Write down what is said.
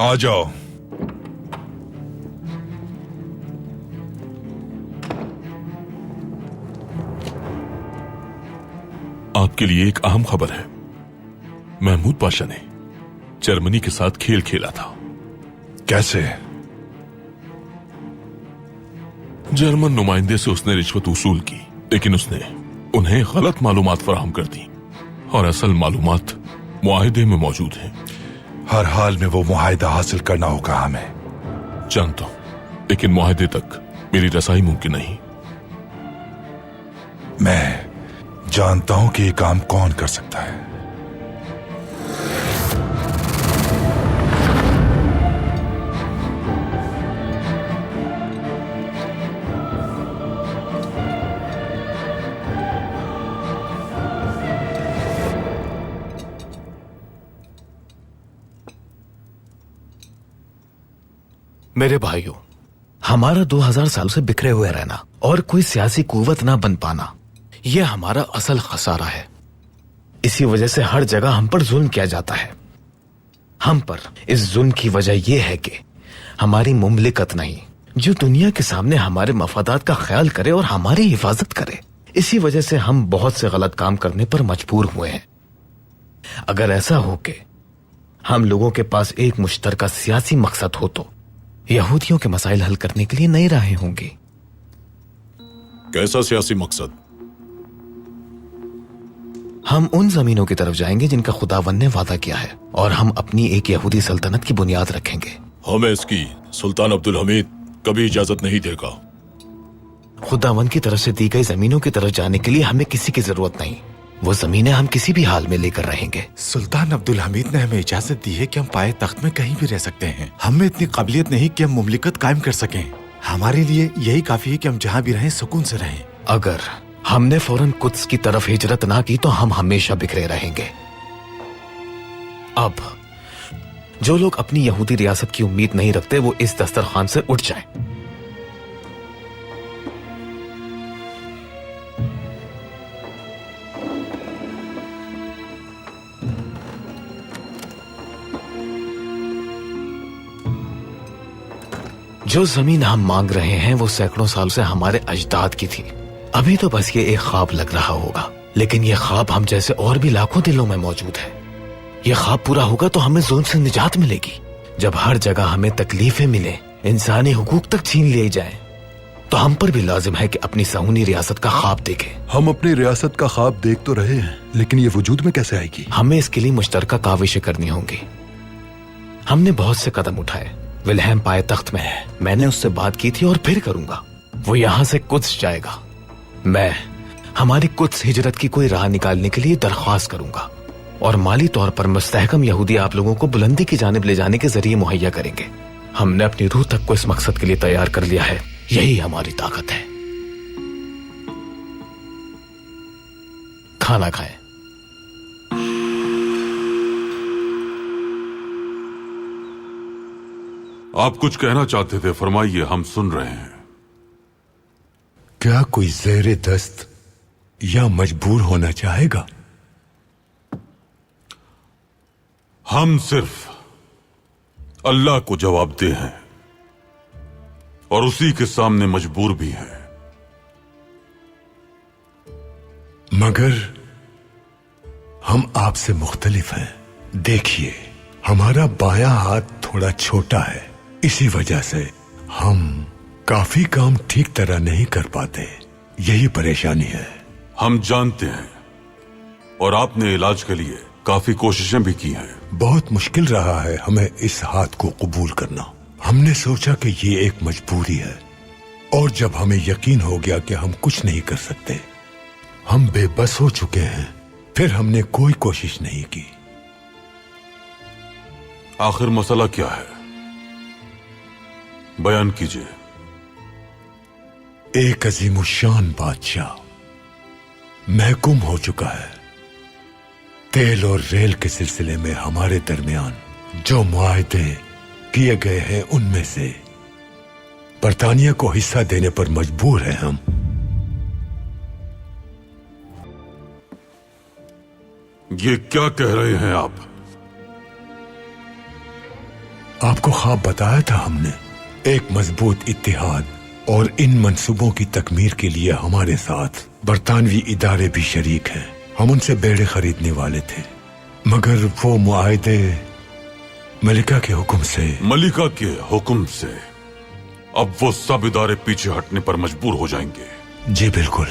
आ जाओ। आपके लिए एक अहम खबर है। महमूद पाशा ने जर्मनी के साथ खेल खेला था। कैसे? जर्मन नुमाइंदे से उसने रिश्वत वसूल की, लेकिन उसने उन्हें गलत मालूमात फराहम कर दी और असल मालूमात मुआहिदे में मौजूद है। हर हाल में वो मुआहिदा हासिल करना होगा हमें। जानता हूं, लेकिन मुआहिदे तक मेरी रसाई मुमकिन नहीं। मैं जानता हूं कि ये काम कौन कर सकता है। मेरे भाइयों, हमारा 2000 साल से बिखरे हुए रहना और कोई सियासी कुव्वत ना बन पाना, यह हमारा असल खसारा है। इसी वजह से हर जगह हम पर जुल्म किया जाता है। हम पर इस जुल्म की वजह यह है कि हमारी मुमलिकत नहीं, जो दुनिया के सामने हमारे मफादात का ख्याल करे और हमारी हिफाजत करे। इसी वजह से हम बहुत से गलत काम करने पर मजबूर हुए हैं। अगर ऐसा हो कि हम लोगों के पास एक मुश्तरका सियासी मकसद हो तो यहूदियों के मसाइल हल करने के लिए नई राहें होंगी। कैसा सियासी मकसद? हम उन जमीनों की तरफ जाएंगे जिनका खुदावन ने वादा किया है, और हम अपनी एक यहूदी सल्तनत की बुनियाद रखेंगे। हमें इसकी सुल्तान अब्दुल हमीद कभी इजाजत नहीं देगा। खुदावन की तरफ से दी गई जमीनों की तरफ जाने के लिए हमें किसी की जरूरत नहीं। वो जमीनें हम किसी भी हाल में लेकर रहेंगे। सुल्तान अब्दुल हमीद ने हमें इजाजत दी है कि हम पाए तख्त में कहीं भी रह सकते हैं। हमें इतनी काबिलियत नहीं कि हम मुमलिकत कायम कर सकें। हमारे लिए यही काफी है कि हम जहाँ भी रहें सुकून से रहें। अगर हमने फौरन कुद्स की तरफ हिजरत ना की तो हम हमेशा बिखरे रहेंगे। अब जो लोग अपनी यहूदी रियासत की उम्मीद नहीं रखते वो इस दस्तरखान से उठ जाएं। जो जमीन हम मांग रहे हैं वो सैकड़ों साल से हमारे अजदाद की थी। अभी तो बस ये एक ख्वाब लग रहा होगा, लेकिन ये ख्वाब हम जैसे और भी लाखों दिलों में मौजूद है। ये ख्वाब पूरा होगा तो हमें जुल्म से निजात मिलेगी। जब हर जगह हमें तकलीफें मिले, इंसानी हुकूक तक छीन लिए जाएं, तो हम पर भी लाजिम है कि अपनी सहूनी रियासत का ख्वाब देखें। हम अपनी रियासत का ख्वाब देख तो रहे हैं, लेकिन ये वजूद में कैसे आएगी? हमें इसके लिए मुश्तरका काविशें करनी होंगी। हमने बहुत से कदम उठाए। विल्हेम पाए तख्त में है, मैंने उससे बात की थी और फिर करूंगा। वो यहां से कुद्स जाएगा। मैं हमारी कुद्स हिजरत की कोई राह निकालने के लिए दरख्वास्त करूंगा, और माली तौर पर मुस्तहकम यहूदी आप लोगों को बुलंदी की जानिब ले जाने के जरिए मुहैया करेंगे। हमने अपनी रूह तक को इस मकसद के लिए तैयार कर लिया है। यही हमारी ताकत है। खाना खाएं। आप कुछ कहना चाहते थे, फरमाइए, हम सुन रहे हैं। क्या कोई ज़ेरे दस्त या मजबूर होना चाहेगा? हम सिर्फ अल्लाह को जवाबदेह हैं और उसी के सामने मजबूर भी हैं। मगर हम आपसे मुख्तलिफ हैं। देखिए, हमारा बायां हाथ थोड़ा छोटा है, इसी वजह से हम काफी काम ठीक तरह नहीं कर पाते। यही परेशानी है। हम जानते हैं, और आपने इलाज के लिए काफी कोशिशें भी की हैं। बहुत मुश्किल रहा है हमें इस हाथ को कबूल करना। हमने सोचा कि ये एक मजबूरी है, और जब हमें यकीन हो गया कि हम कुछ नहीं कर सकते, हम बेबस हो चुके हैं, फिर हमने कोई कोशिश नहीं की। आखिर मसला क्या है? बयान कीजिए। एक अजीमुशान बादशाह महकूम हो चुका है। तेल और रेल के सिलसिले में हमारे दरमियान जो मुआहदे किए गए हैं, उनमें से बरतानिया को हिस्सा देने पर मजबूर हैं हम। ये क्या कह रहे हैं आप? आपको ख्वाब बताया था हमने, एक मजबूत इत्तेहाद, और इन मंसूबों की तकमील के लिए हमारे साथ बरतानवी इदारे भी शरीक हैं। हम उनसे बेड़े खरीदने वाले थे, मगर वो मुआहदे मलिका के हुक्म से मलिका के हुक्म से अब वो सब इदारे पीछे हटने पर मजबूर हो जाएंगे। जी बिल्कुल।